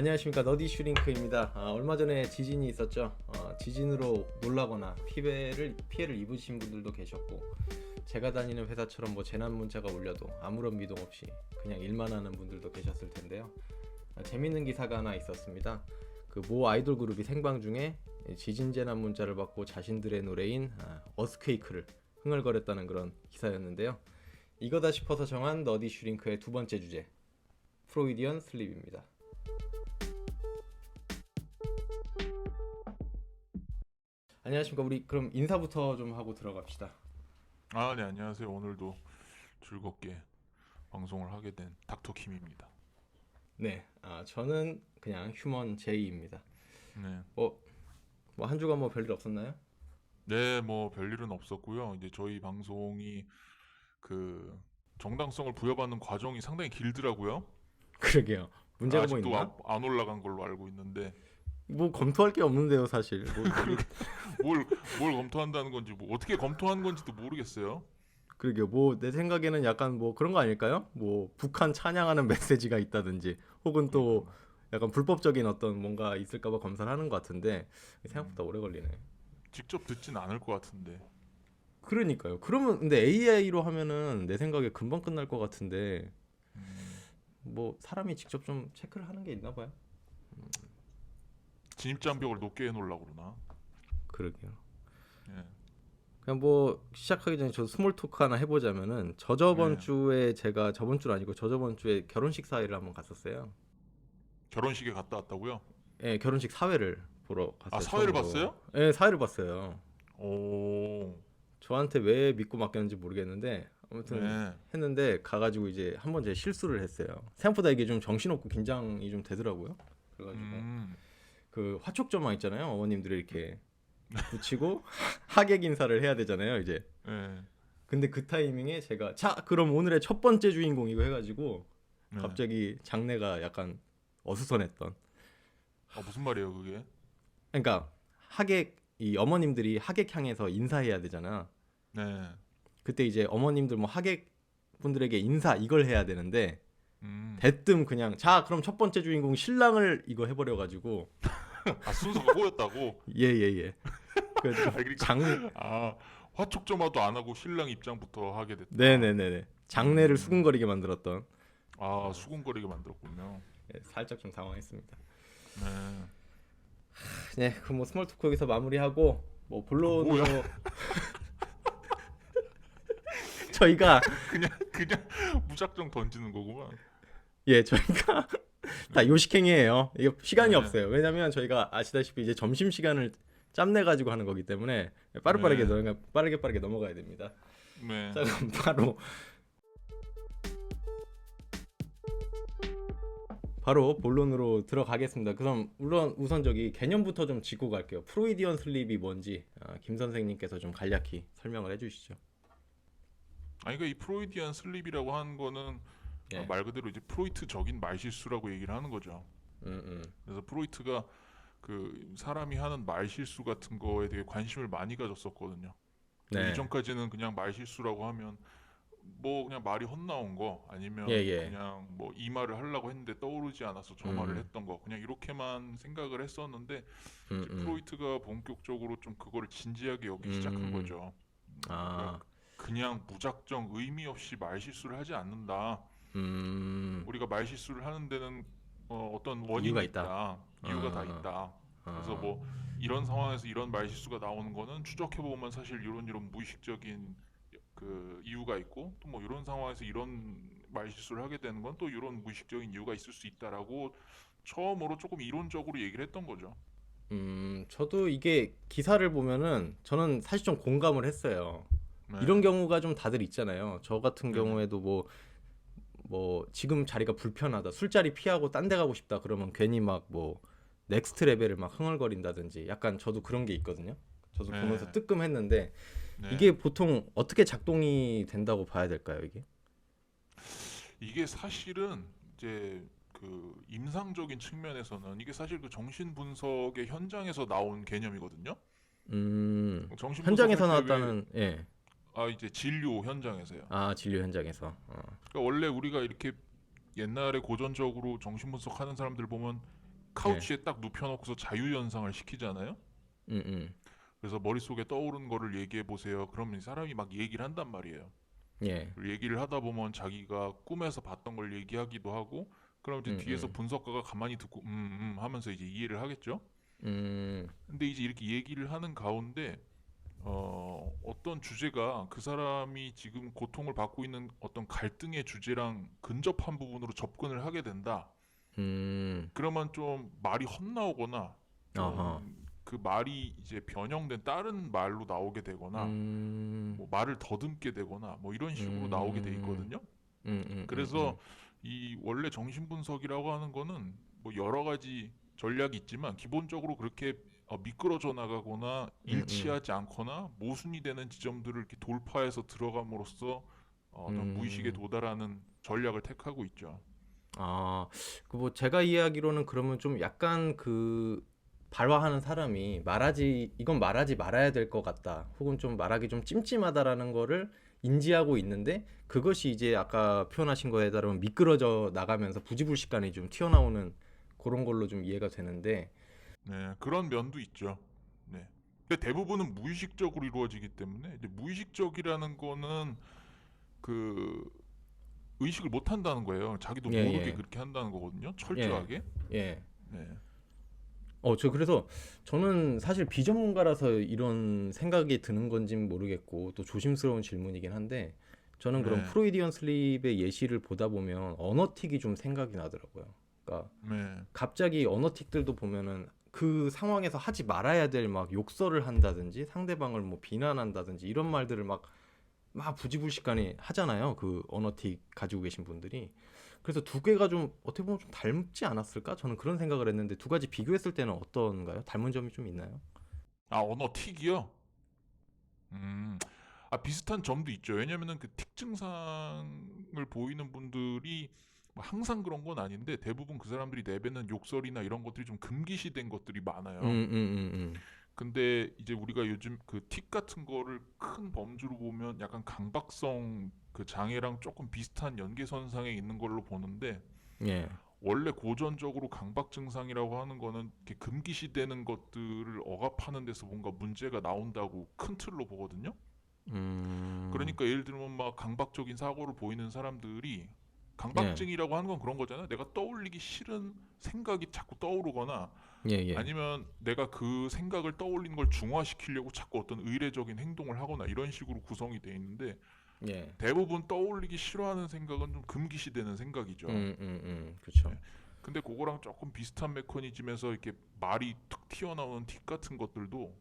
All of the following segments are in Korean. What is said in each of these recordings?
안녕하십니까, 너디 슈링크입니다. 얼마 전에 지진이 있었죠. 지진으로 놀라거나 피해를 입으신 분들도 계셨고, 제가 다니는 회사처럼 뭐 재난 문자가 울려도 아무런 미동 없이 그냥 일만 하는 분들도 계셨을 텐데요. 재밌는 기사가 하나 있었습니다. 그 모 아이돌 그룹이 생방 중에 지진 재난 문자를 받고 자신들의 노래인 어스케이크를 흥얼거렸다는 그런 기사였는데요. 이거다 싶어서 정한 너디 슈링크의 두 번째 주제, 프로이디언 슬립입니다. 안녕하십니까. 우리 그럼 인사부터 좀 하고 들어갑시다. 네, 안녕하세요. 오늘도 즐겁게 방송을 하게 된 닥터 킴입니다. 네, 저는 그냥 휴먼 제이입니다. 네. 뭐 한 주간 뭐 별일 없었나요? 네, 뭐 별일은 없었고요. 이제 저희 방송이 그 정당성을 부여받는 과정이 상당히 길더라고요. 그러게요. 문제가 뭐 아직도 있나? 안 올라간 걸로 알고 있는데 뭐 검토할 게 없는데요, 사실. 뭘, 뭘 검토한다는 건지 뭐 어떻게 검토한 건지도 모르겠어요. 그러게요. 뭐 내 생각에는 약간 뭐 그런 거 아닐까요? 뭐 북한 찬양하는 메시지가 있다든지, 혹은 그러니까, 또 약간 불법적인 어떤 뭔가 있을까봐 검사를 하는 것 같은데 생각보다 음, 오래 걸리네. 직접 듣진 않을 것 같은데. 그러니까요. 그러면 근데 AI로 하면은 내 생각에 금방 끝날 것 같은데, 음, 뭐 사람이 직접 좀 체크를 하는 게 있나 봐요. 진입장벽을 높게 해놓으려고 그러나. 그러게요. 예, 그냥 뭐 시작하기 전에 저 스몰 토크 하나 해보자면은, 저저번 예. 주에 제가 저번 주는 아니고 저저번 주에 결혼식 사회를 한번 갔었어요. 결혼식에 갔다 왔다고요? 예, 결혼식 사회를 보러 아, 갔어요, 사회를 처음으로. 봤어요? 예, 사회를 봤어요. 오, 저한테 왜 믿고 맡겼는지 모르겠는데 아무튼 네. 했는데, 가가지고 이제 한번 제가 실수를 했어요. 생각보다 이게 좀 정신없고 긴장이 좀 되더라고요. 그래가지고 음, 그 화촉점화 있잖아요. 어머님들이 이렇게 붙이고 하객 인사를 해야 되잖아요, 이제. 네, 근데 그 타이밍에 제가 자 그럼 오늘의 첫 번째 주인공 이거 해가지고 네. 갑자기 장내가 약간 어수선했던. 무슨 말이에요, 그게? 그러니까 하객 이 어머님들이 하객 향해서 인사해야 되잖아. 네, 그때 이제 어머님들 뭐 하객 분들에게 인사 이걸 해야 되는데, 음, 대뜸 그냥 자 그럼 첫 번째 주인공 신랑을 이거 해버려가지고. 순서가 꼬였다고? 예예예. 그 그러니까, 장 아, 화촉점화도 안 하고 신랑 입장부터 하게 됐다. 네네네네, 장내를 음, 수군거리게 만들었던. 수군거리게 만들었군요. 예, 살짝 좀 당황했습니다. 네. 네, 그 뭐 스몰 토크 여기서 마무리하고, 뭐 본론으로 뭐야? 저희가 그냥 무작정 던지는 거구만. 저희가 네, 다 요식행위예요. 이게 시간이 네, 없어요. 왜냐면 저희가 아시다시피 이제 점심 시간을 짬내 가지고 하는 거기 때문에 네, 빠르게 넘어가야 됩니다. 네. 자, 그럼 바로 본론으로 들어가겠습니다. 그럼 물론 우선 저기 개념부터 좀 짚고 갈게요. 프로이디언 슬립이 뭔지 김 선생님께서 좀 간략히 설명을 해주시죠. 그러니까 이 프로이디안 슬립이라고 하는 거는 예, 말 그대로 이제 프로이트적인 말실수라고 얘기를 하는 거죠. 음. 그래서 프로이트가 그 사람이 하는 말실수 같은 거에 되게 관심을 많이 가졌었거든요. 그 네, 이전까지는 그냥 말실수라고 하면 뭐 그냥 말이 헛나온 거 예, 아니면 예, 그냥 뭐 이 말을 하려고 했는데 떠오르지 않아서 저 말을 음, 했던 거 그냥 이렇게만 생각을 했었는데 음, 이제 음, 프로이트가 본격적으로 좀 그거를 진지하게 여기기 시작한 음, 거죠. 우리가 아, 그냥 무작정 의미 없이 말실수를 하지 않는다. 음, 우리가 말실수를 하는 데는 어떤 이유가 원인이 있다. 있다. 이유가 다 어, 있다. 그래서 어, 뭐 이런 상황에서 이런 말실수가 나오는 거는 추적해 보면 사실 이런 무의식적인 그 이유가 있고 또 뭐 이런 상황에서 이런 말실수를 하게 되는 건 또 이런 무의식적인 이유가 있을 수 있다라고 처음으로 조금 이론적으로 얘기를 했던 거죠. 저도 이게 기사를 보면은 저는 사실 좀 공감을 했어요. 이런 네, 경우가 좀 다들 있잖아요. 저 같은 네네. 경우에도 뭐 지금 자리가 불편하다, 술자리 피하고 딴 데 가고 싶다 그러면 괜히 막 뭐 넥스트 레벨을 막 흥얼거린다든지, 약간 저도 그런 게 있거든요. 저도 보면서 네, 뜨끔했는데, 네. 이게 보통 어떻게 작동이 된다고 봐야 될까요, 이게? 이게 사실은 이제 그 임상적인 측면에서는 이게 사실 그 정신 분석의 현장에서 나온 개념이거든요. 정신 분석할 현장에서 때 왜 나왔다는. 예. 이제 진료 현장에서요. 진료 현장에서. 그러니까 원래 우리가 이렇게 옛날에 고전적으로 정신 분석하는 사람들 보면 예. 카우치에 딱 눕혀놓고서 자유연상을 시키잖아요. 음, 음. 그래서 머릿속에 떠오르는 거를 얘기해 보세요. 그러면 이 사람이 막 얘기를 한단 말이에요. 예. 그리고 얘기를 하다 보면 자기가 꿈에서 봤던 걸 얘기하기도 하고, 그럼 이제 음, 뒤에서 음. 분석가가 가만히 듣고 하면서 이제 이해를 하겠죠. 음. 근데 이제 이렇게 얘기를 하는 가운데 어떤 주제가 그 사람이 지금 고통을 받고 있는 어떤 갈등의 주제랑 근접한 부분으로 접근을 하게 된다. 음. 그러면 좀 말이 헛나오거나 어허. 좀 그 말이 이제 변형된 다른 말로 나오게 되거나 음. 뭐 말을 더듬게 되거나 뭐 이런 식으로 나오게 돼 음. 있거든요. 음, 음, 음, 그래서 이 원래 정신분석이라고 하는 거는 뭐 여러 가지 전략이 있지만 기본적으로 그렇게 미끄러져 나가거나 음, 음, 일치하지 않거나 모순이 되는 지점들을 이렇게 돌파해서 들어감으로써 어떤 무의식에 음. 도달하는 전략을 택하고 있죠. 아, 그 뭐 제가 이해하기로는 그러면 좀 약간 그 발화하는 사람이 이건 말하지 말아야 될 것 같다. 혹은 좀 말하기 좀 찜찜하다라는 거를 인지하고 있는데 그것이 이제 아까 표현하신 거에 따르면 미끄러져 나가면서 부지불식간에 좀 튀어나오는 그런 걸로 좀 이해가 되는데, 네, 그런 면도 있죠. 네. 근데 대부분은 무의식적으로 이루어지기 때문에 이제 무의식적이라는 거는 그 의식을 못 한다는 거예요. 자기도 예, 모르게 예, 그렇게 한다는 거거든요. 예, 철저하게. 예. 네. 그래서 저는 사실 비전문가라서 이런 생각이 드는 건진 모르겠고 또 조심스러운 질문이긴 한데 저는 그런 네. 프로이디언 슬립의 예시를 보다 보면 언어틱이 좀 생각이 나더라고요. 그러니까 네. 갑자기 언어틱들도 보면은 그 상황에서 하지 말아야 될 막 욕설을 한다든지 상대방을 뭐 비난한다든지 이런 말들을 막 부지불식간에 하잖아요. 그 언어틱 가지고 계신 분들이. 그래서 두 개가 좀 어떻게 보면 좀 닮지 않았을까? 저는 그런 생각을 했는데 두 가지 비교했을 때는 어떤가요? 닮은 점이 좀 있나요? 아, 언어 틱이요? 음. 비슷한 점도 있죠. 왜냐면은 그 틱 증상을 보이는 분들이 뭐 항상 그런 건 아닌데 대부분 그 사람들이 내뱉는 욕설이나 이런 것들이 좀 금기시된 것들이 많아요. 음. 근데 이제 우리가 요즘 그 틱 같은 거를 큰 범주로 보면 약간 강박성 그 장애랑 조금 비슷한 연계선상에 있는 걸로 보는데 예. 원래 고전적으로 강박 증상이라고 하는 거는 이렇게 금기시되는 것들을 억압하는 데서 뭔가 문제가 나온다고 큰 틀로 보거든요. 음. 그러니까 예를 들면 막 강박적인 사고를 보이는 사람들이 예. 강박증이라고 하는 건 그런 거잖아요. 내가 떠올리기 싫은 생각이 자꾸 떠오르거나 예, 예. 아니면 내가 그 생각을 떠올리는 걸 중화시키려고 자꾸 어떤 의례적인 행동을 하거나 이런 식으로 구성이 돼 있는데 예. 대부분 떠올리기 싫어하는 생각은 좀 금기시되는 생각이죠. 그쵸. 네. 근데 그거랑 조금 비슷한 메커니즘에서 이렇게 말이 툭 튀어나오는 틱 같은 것들도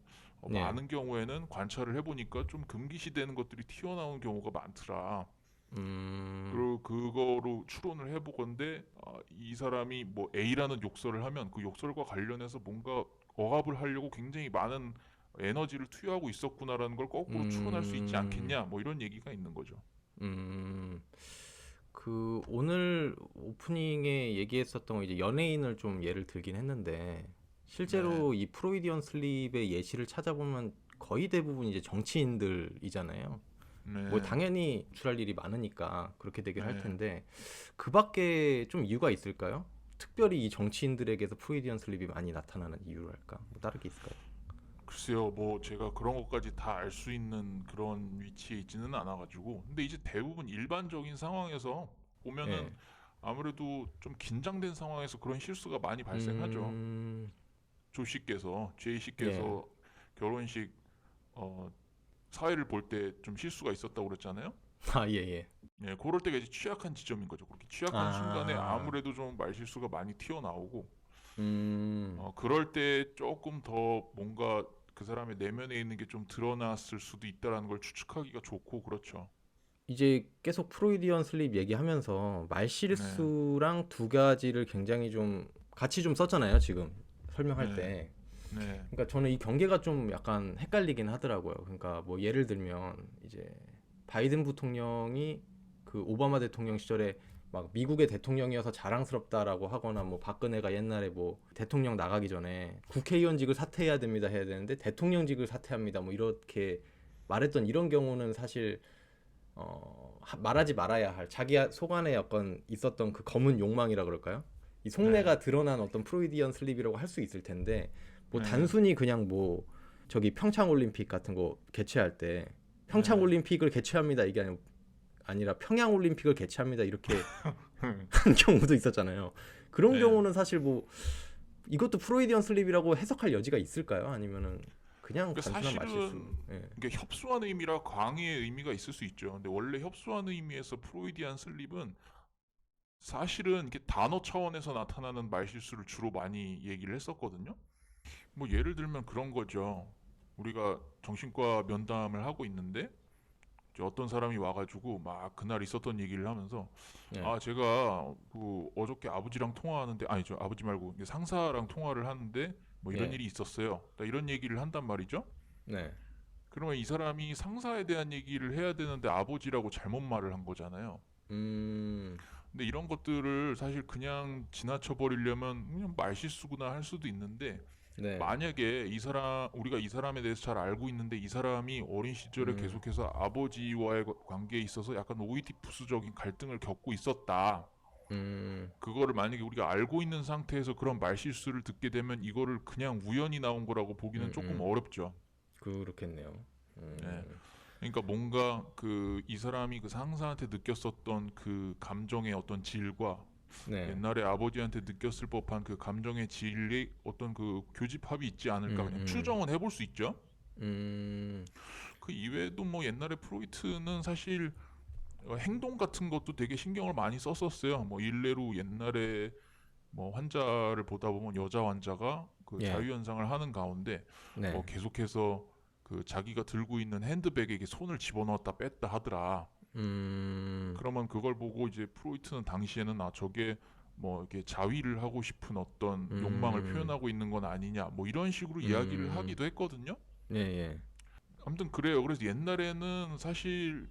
예. 많은 경우에는 관찰을 해보니까 좀 금기시되는 것들이 튀어나오는 경우가 많더라. 음. 그리고 그거로 추론을 해보건데 이 사람이 뭐 A라는 욕설을 하면 그 욕설과 관련해서 뭔가 억압을 하려고 굉장히 많은 에너지를 투여하고 있었구나라는 걸 거꾸로 추론할 수 있지 음. 않겠냐 뭐 이런 얘기가 있는 거죠. 음. 그 오늘 오프닝에 얘기했었던 거 이제 연예인을 좀 예를 들긴 했는데 네, 실제로 이 프로이디언 슬립의 예시를 찾아보면 거의 대부분 이제 정치인들이잖아요. 뭐 네, 당연히 출할 일이 많으니까 그렇게 되긴 할 네. 텐데 그 밖에 좀 이유가 있을까요? 특별히 이 정치인들에게서 프로이디언 슬립이 많이 나타나는 이유랄까? 뭐 다른 게 있을까요? 글쎄요, 뭐 제가 그런 것까지 다 알 수 있는 그런 위치에 있지는 않아가지고. 근데 이제 대부분 일반적인 상황에서 보면은 예. 아무래도 좀 긴장된 상황에서 그런 실수가 많이 발생하죠. 음. 제이 예. 씨께서 결혼식 어, 사회를 볼 때 좀 실수가 있었다고 그랬잖아요. 아, 예, 예. 네, 그럴 때가 이제 취약한 지점인 거죠. 그렇게 취약한 순간에 아. 아무래도 좀 말실수가 많이 튀어나오고, 음. 그럴 때 조금 더 뭔가 그 사람의 내면에 있는 게 좀 드러났을 수도 있다라는 걸 추측하기가 좋고 그렇죠. 이제 계속 프로이디언 슬립 얘기하면서 네, 말실수랑 두 가지를 굉장히 좀 같이 좀 썼잖아요, 지금 설명할 네, 때. 네, 그러니까 저는 이 경계가 좀 약간 헷갈리긴 하더라고요. 그러니까 뭐 예를 들면 이제 바이든 부통령이 그 오바마 대통령 시절에 막 미국의 대통령이어서 자랑스럽다라고 하거나 뭐 박근혜가 옛날에 뭐 대통령 나가기 전에 국회의원직을 사퇴해야 됩니다 해야 되는데 대통령직을 사퇴합니다 뭐 이렇게 말했던 이런 경우는 사실 말하지 말아야 할 자기 속 안에 약간 있었던 그 검은 욕망이라 그럴까요? 이 속내가 드러난 어떤 프로이디언 슬립이라고 할 수 있을 텐데 뭐 네. 단순히 그냥 뭐 저기 평창 올림픽 같은 거 개최할 때 평창 네. 올림픽을 개최합니다 이게 아니라 평양 올림픽을 개최합니다 이렇게 한 경우도 있었잖아요. 그런 네. 경우는 사실 뭐 이것도 프로이디언 슬립이라고 해석할 여지가 있을까요? 아니면은 그냥 그러니까 단순한 말실수? 사실은 예. 이게 협소한 의미라 광의의 의미가 있을 수 있죠. 근데 원래 협소한 의미에서 프로이디안 슬립은 사실은 이렇게 단어 차원에서 나타나는 말실수를 주로 많이 얘기를 했었거든요. 뭐 예를 들면 그런 거죠. 우리가 정신과 면담을 하고 있는데 이제 어떤 사람이 와가지고 막 그날 있었던 얘기를 하면서 예. 아 제가 그 어저께 아버지랑 통화하는데 아니죠 아버지 말고 이제 상사랑 통화를 하는데 뭐 이런 예. 일이 있었어요. 이런 얘기를 한단 말이죠. 네. 그러면 이 사람이 상사에 대한 얘기를 해야 되는데 아버지라고 잘못 말을 한 거잖아요. 음. 근데 이런 것들을 사실 그냥 지나쳐 버리려면 그냥 말실수구나 할 수도 있는데 네. 만약에 우리가 이 사람에 대해서 잘 알고 있는데 이 사람이 어린 시절에 음. 계속해서 아버지와의 관계에 있어서 약간 오이디푸스적인 갈등을 겪고 있었다. 음. 그거를 만약에 우리가 알고 있는 상태에서 그런 말실수를 듣게 되면 이거를 그냥 우연히 나온 거라고 보기는 조금 음. 어렵죠. 그렇겠네요. 예. 그러니까 뭔가 그 이 사람이 그 상사한테 느꼈었던 그 감정의 어떤 질과 네. 옛날에 아버지한테 느꼈을 법한 그 감정의 질이 어떤 그 교집합이 있지 않을까 음. 그냥 음. 추정은 해볼 수 있죠. 음. 그 이외에도 뭐 옛날에 프로이트는 사실 행동 같은 것도 되게 신경을 많이 썼었어요. 뭐 일례로 옛날에 뭐 환자를 보다 보면 여자 환자가 그 예. 자유현상을 하는 가운데 네. 계속해서 그 자기가 들고 있는 핸드백에 손을 집어넣었다 뺐다 하더라. 음. 그러면 그걸 보고 이제 프로이트는 당시에는 아 저게 뭐 이렇게 자위를 하고 싶은 어떤 욕망을 음. 표현하고 있는 건 아니냐 뭐 이런 식으로 이야기를 음. 하기도 했거든요. 예, 예. 아무튼 그래요. 그래서 옛날에는 사실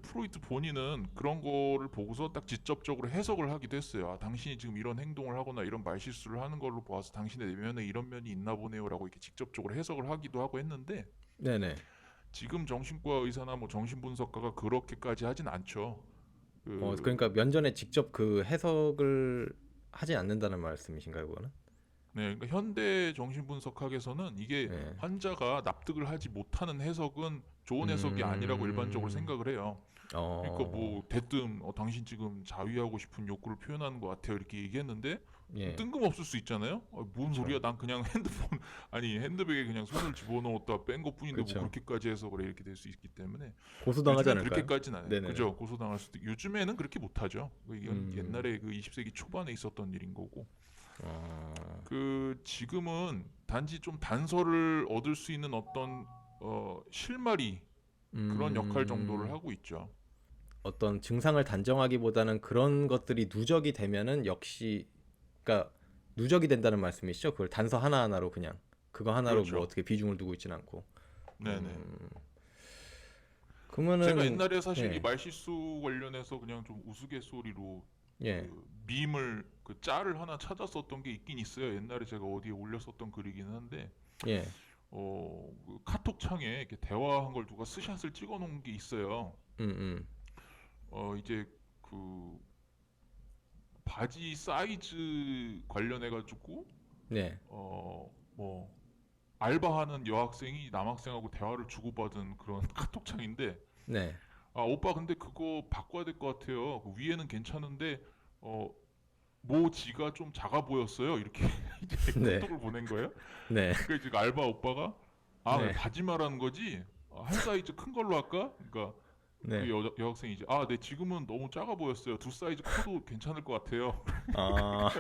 프로이트 본인은 그런 거를 보고서 딱 직접적으로 해석을 하기도 했어요. 아, 당신이 지금 이런 행동을 하거나 이런 말실수를 하는 걸로 봐서 당신의 내면에 이런 면이 있나 보네요라고 이렇게 직접적으로 해석을 하기도 하고 했는데 네, 네. 지금 정신과 의사나 뭐 정신분석가가 그렇게까지 하진 않죠. 그 그러니까 면전에 직접 그 해석을 하지 않는다는 말씀이신가요, 그거는? 네, 그러니까 현대 정신분석학에서는 이게 네. 환자가 납득을 하지 못하는 해석은 좋은 해석이 아니라고 일반적으로 음. 생각을 해요. 그러니까 어. 뭐 대뜸 당신 지금 자위하고 싶은 욕구를 표현하는 것 같아요 이렇게 얘기했는데 예. 뜬금없을 수 있잖아요. 뭔 그렇죠. 소리야? 난 그냥 핸드폰 아니 핸드백에 그냥 손을 집어넣었다 뺀 것뿐인데 뭐 그렇죠. 그렇게까지 해서 그래 이렇게 될 수 있기 때문에 고소당하지 요즘엔 않을까요? 그렇게까지는 안 해요. 네네네. 그죠? 고소당할 수도 요즘에는 그렇게 못하죠. 이건 음. 옛날에 그 20세기 초반에 있었던 일인 거고 어. 그 지금은 단지 좀 단서를 얻을 수 있는 어떤 실마리 그런 역할 정도를 음. 하고 있죠. 어떤 증상을 단정하기보다는 그런 것들이 누적이 되면은 역시 그러니까 누적이 된다는 말씀이시죠? 그걸 단서 하나하나로 그냥 그거 하나로 뭐 그렇죠. 어떻게 비중을 두고 있지는 않고. 네네. 음. 제가 그러면은 옛날에 사실 이 예. 말실수 관련해서 그냥 좀 우스갯소리로 예. 그 밈을 그 짤을 하나 찾았었던 게 있긴 있어요. 옛날에 제가 어디에 올렸었던 글이긴 한데 예. 그 카톡 창에 이렇게 대화한 걸 누가 스샷을 찍어 놓은 게 있어요. 음. 이제 그 바지 사이즈 관련해 가지고 네. 뭐 알바하는 여학생이 남학생하고 대화를 주고받은 그런 카톡창인데 네. 아 오빠 근데 그거 바꿔야 될 것 같아요. 그 위에는 괜찮은데 어 모지가 좀 작아 보였어요. 이렇게 이제 네. 카톡을 보낸 거예요. 네. 그러니까 이제 그 알바 오빠가 아 왜 네. 바지 말하는 거지? 한 사이즈 큰 걸로 할까? 그러니까 그 네. 여학생이 이제 아 네 지금은 너무 작아 보였어요. 두 사이즈 커도 괜찮을 것 같아요. 아.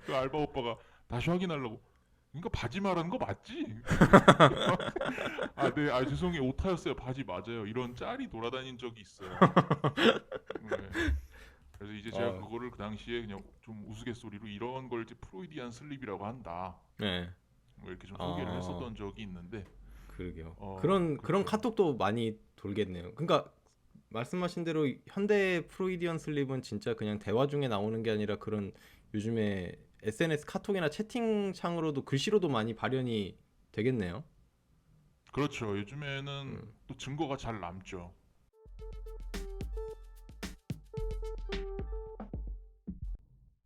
그 알바 오빠가 다시 확인하려고 그러니까 바지 말하는 거 맞지? 아, 네, 아, 죄송해요. 오타였어요. 바지 맞아요. 이런 짤이 돌아다닌 적이 있어요. 네. 그래서 이제 제가 어. 그거를 그 당시에 그냥 좀 우스갯소리로 이런 걸 이제 프로이디안 슬립이라고 한다. 네. 뭐 이렇게 좀 소개를 아. 했었던 적이 있는데, 그러게요. 그런 그렇죠. 카톡도 많이 돌겠네요. 그러니까 말씀하신 대로 현대 프로이디언 슬립은 진짜 그냥 대화 중에 나오는 게 아니라 그런 요즘에 SNS 카톡이나 채팅창으로도 글씨로도 많이 발현이 되겠네요. 그렇죠. 요즘에는 음. 또 증거가 잘 남죠.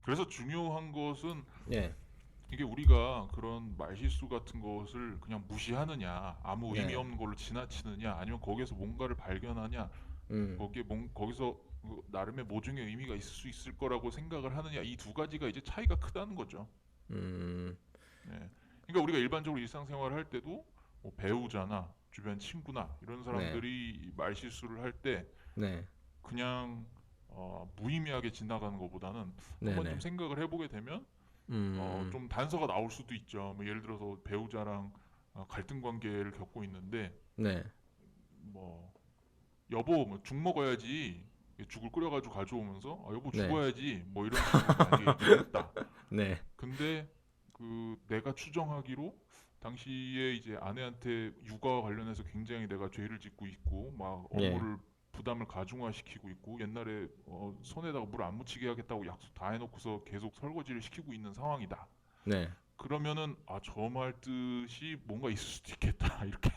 그래서 중요한 것은 예, 이게 우리가 그런 말실수 같은 것을 그냥 무시하느냐, 아무 의미 네, 없는 걸로 지나치느냐, 아니면 거기에서 뭔가를 발견하냐, 음, 거기서 그 나름의 모종의 의미가 있을 수 있을 거라고 생각을 하느냐, 이 두 가지가 이제 차이가 크다는 거죠. 음, 네. 그러니까 우리가 일반적으로 일상생활을 할 때도 뭐 배우자나 주변 친구나 이런 네, 사람들이 말실수를 할 때 네, 그냥 무의미하게 지나가는 것보다는 네, 한번 좀 네, 생각을 해보게 되면 음, 좀 단서가 나올 수도 있죠. 뭐 예를 들어서 배우자랑 갈등 관계를 겪고 있는데 네, 뭐 여보 뭐 죽 먹어야지 죽을 끓여가지고 가져오면서 여보 네, 죽어야지 뭐 이런 식으로 만약에 얘기를 했다. 네, 근데 그 내가 추정하기로 당시에 이제 아내한테 육아와 관련해서 굉장히 내가 죄를 짓고 있고 막 예, 업무를 부담을 가중화시키고 있고 옛날에 손에다가 물 안 묻히게 하겠다고 약속 다 해놓고서 계속 설거지를 시키고 있는 상황이다. 네, 그러면은 저 말 뜻이 뭔가 있을 수도 있겠다 이렇게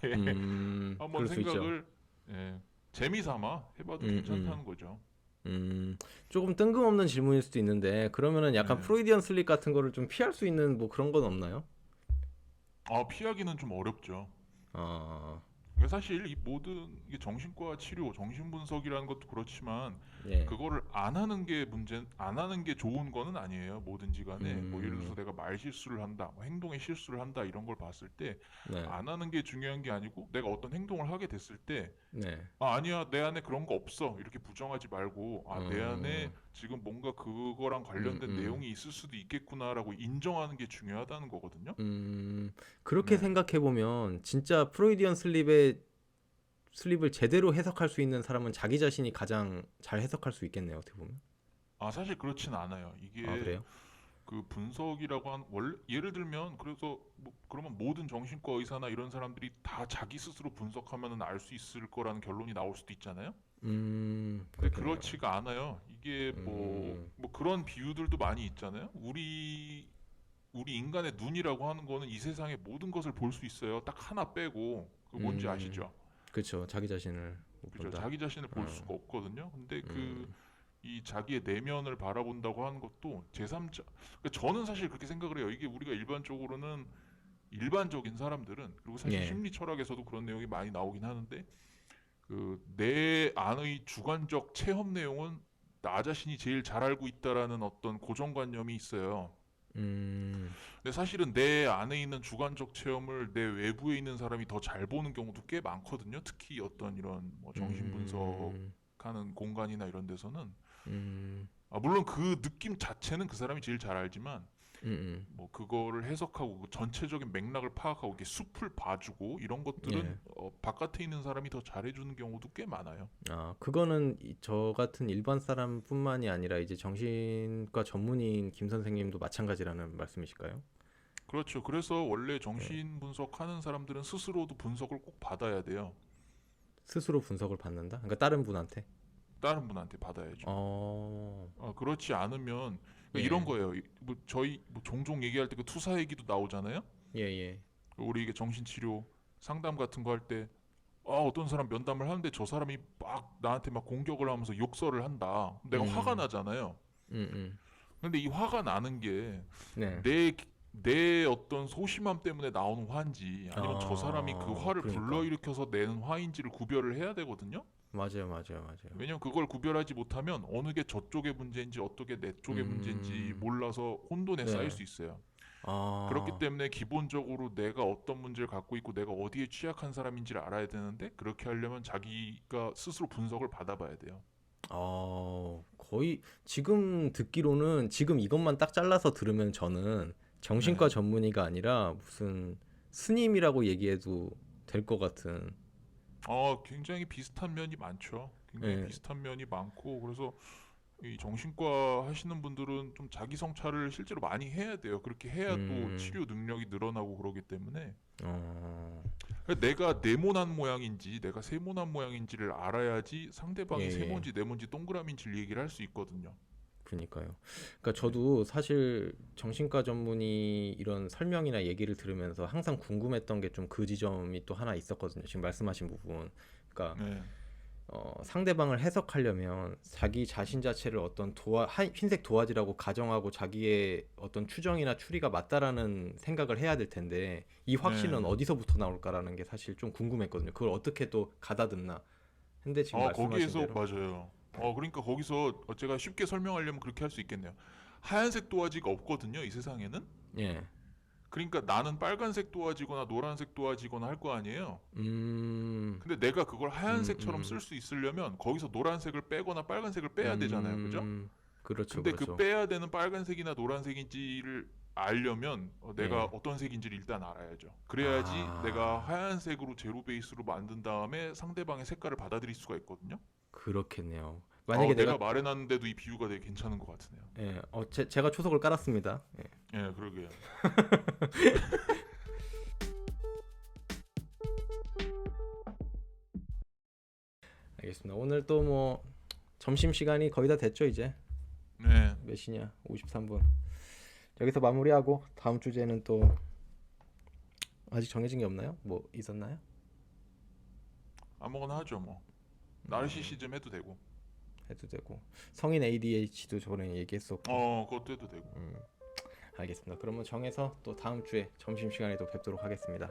한번 그럴 수 있죠. 생각을 예, 재미삼아 해봐도 음, 음. 괜찮다는 거죠. 음, 조금 뜬금없는 질문일 수도 있는데, 그러면은 약간 예. 프로이디언 슬립 같은 거를 좀 피할 수 있는 뭐 그런 건 없나요? 피하기는 좀 어렵죠. 어, 그러니까 사실 이 모든 이게 정신과 치료, 정신분석이라는 것도 그렇지만 예, 그거를 안 하는 게 좋은 거는 아니에요. 뭐든지 간에 뭐 예를 들어서 음, 내가 말 실수를 한다, 뭐 행동에 실수를 한다 이런 걸 봤을 때 네, 안 하는 게 중요한 게 아니고 내가 어떤 행동을 하게 됐을 때 네, 아니야 내 안에 그런 거 없어 이렇게 부정하지 말고 내 안에 어, 지금 뭔가 그거랑 음, 관련된 음, 내용이 있을 수도 있겠구나라고 인정하는 게 중요하다는 거거든요. 그렇게 네. 생각해 보면 진짜 프로이디언 슬립을 제대로 해석할 수 있는 사람은 자기 자신이 가장 잘 해석할 수 있겠네요, 어떻게 보면. 사실 그렇진 않아요. 아, 이게 그래요? 그 분석이라고 한 원래 예를 들면 그래서 뭐 그러면 모든 정신과 의사나 이런 사람들이 다 자기 스스로 분석하면은 알 수 있을 거라는 결론이 나올 수도 있잖아요. 근데 그렇겠네요. 그렇지가 않아요. 이게 음, 뭐 그런 비유들도 많이 있잖아요. 우리 인간의 눈이라고 하는 거는 이 세상의 모든 것을 볼 수 있어요. 딱 하나 빼고 그 뭔지 음, 아시죠? 그쵸. 자기 자신을 못 그죠? 본다. 자기 자신을 볼 어, 수가 없거든요. 근데 음, 이 자기의 내면을 바라본다고 하는 것도 제3자. 그러니까 저는 사실 그렇게 생각을 해요. 이게 우리가 일반적으로는 일반적인 사람들은 그리고 사실 예, 심리 철학에서도 그런 내용이 많이 나오긴 하는데 그 내 안의 주관적 체험 내용은 나 자신이 제일 잘 알고 있다라는 어떤 고정관념이 있어요. 음, 근데 사실은 내 안에 있는 주관적 체험을 내 외부에 있는 사람이 더 잘 보는 경우도 꽤 많거든요. 특히 어떤 이런 뭐 정신 음, 분석하는 공간이나 이런 데서는 음, 물론 그 느낌 자체는 그 사람이 제일 잘 알지만 음, 뭐 그거를 해석하고 그 전체적인 맥락을 파악하고 이렇게 숲을 봐주고 이런 것들은 예. 바깥에 있는 사람이 더 잘해주는 경우도 꽤 많아요. 아, 그거는 저 같은 일반 사람뿐만이 아니라 이제 정신과 전문의인 김 선생님도 마찬가지라는 말씀이실까요? 그렇죠. 그래서 원래 예. 정신 분석하는 사람들은 스스로도 분석을 꼭 받아야 돼요. 스스로 분석을 받는다? 그러니까 다른 분한테? 다른 분한테 받아야죠. 어, 그렇지 않으면 그러니까 이런 예, 거예요. 뭐 저희 뭐 종종 얘기할 때 그 투사 얘기도 나오잖아요. 예, 예. 우리 이게 정신치료 상담 같은 거 할 때 어떤 사람 면담을 하는데 저 사람이 막 나한테 막 공격을 하면서 욕설을 한다. 내가 화가 음, 나잖아요. 음, 음. 근데 이 화가 나는 게 네. 내 어떤 소심함 때문에 나오는 화인지 아니면 저 사람이 그 화를 그러니까. 불러일으켜서 내는 화인지를 구별을 해야 되거든요. 맞아요, 맞아요, 맞아요. 왜냐면 그걸 구별하지 못하면 어느 게 저쪽의 문제인지 어떻게 내 쪽의 문제인지 음, 몰라서 혼돈에 쌓일 네. 수 있어요. 그렇기 아, 때문에 기본적으로 내가 어떤 문제를 갖고 있고 내가 어디에 취약한 사람인지를 알아야 되는데 그렇게 하려면 자기가 스스로 분석을 받아봐야 돼요. 거의 지금 듣기로는 지금 이것만 딱 잘라서 들으면 저는 정신과 네. 전문의가 아니라 무슨 스님이라고 얘기해도 될 것 같은. 굉장히 비슷한 면이 많죠. 굉장히 예, 비슷한 면이 많고 그래서 이 정신과 하시는 분들은 좀 자기 성찰을 실제로 많이 해야 돼요. 그렇게 해야 또 음, 치료 능력이 늘어나고 그러기 때문에 어, 내가 네모난 모양인지 내가 세모난 모양인지를 알아야지 예, 상대방이 예. 세모인지 네모인지 동그라미인지를 얘기를 할 수 있거든요. 그니까요. 그러니까 네. 저도 사실 정신과 전문의 이런 설명이나 얘기를 들으면서 항상 궁금했던 게 좀 그 지점이 또 하나 있었거든요. 지금 말씀하신 부분. 그러니까 네. 상대방을 해석하려면 자기 자신 자체를 어떤 흰색 도화지라고 가정하고 자기의 어떤 추정이나 추리가 맞다라는 생각을 해야 될 텐데 이 확신은 네. 어디서부터 나올까라는 게 사실 좀 궁금했거든요. 그걸 어떻게 또 가다듬나. 근데 지금 말씀하신 거기에서 대로 맞아요. 네. 그러니까 거기서 제가 쉽게 설명하려면 그렇게 할 수 있겠네요. 하얀색 도화지가 없거든요, 이 세상에는. 예. 그러니까 나는 빨간색 도화지거나 노란색 도화지거나 할 거 아니에요. 음, 근데 내가 그걸 하얀색처럼 음, 쓸 수 있으려면 거기서 노란색을 빼거나 빨간색을 빼야 되잖아요. 그죠? 음, 그렇죠, 근데 그 그렇죠. 빼야 되는 빨간색이나 노란색인지를 알려면 내가 예. 어떤 색인지를 일단 알아야죠. 그래야지 내가 아, 하얀색으로 제로 베이스로 만든 다음에 상대방의 색깔을 받아들일 수가 있거든요. 그렇겠네요. 만약에 내가 내가 말해놨는데도 이 비유가 되게 괜찮은 것 같으네요. 예, 제가 초석을 깔았습니다. 예. 예, 그러게요. 알겠습니다. 오늘 또 뭐 점심 시간이 거의 다 됐죠, 이제. 네, 몇 시냐? 53분. 여기서 마무리하고 다음 주제는 또 아직 정해진 게 없나요? 뭐 있었나요? 아무거나 하죠 뭐. 나르시시즘 해도 되고. 해도 되고 성인 ADHD도 저번에 얘기했었고. 그것도 해도 되고. 알겠습니다. 그러면 정해서 또 다음 주에 점심 시간에 또 뵙도록 하겠습니다.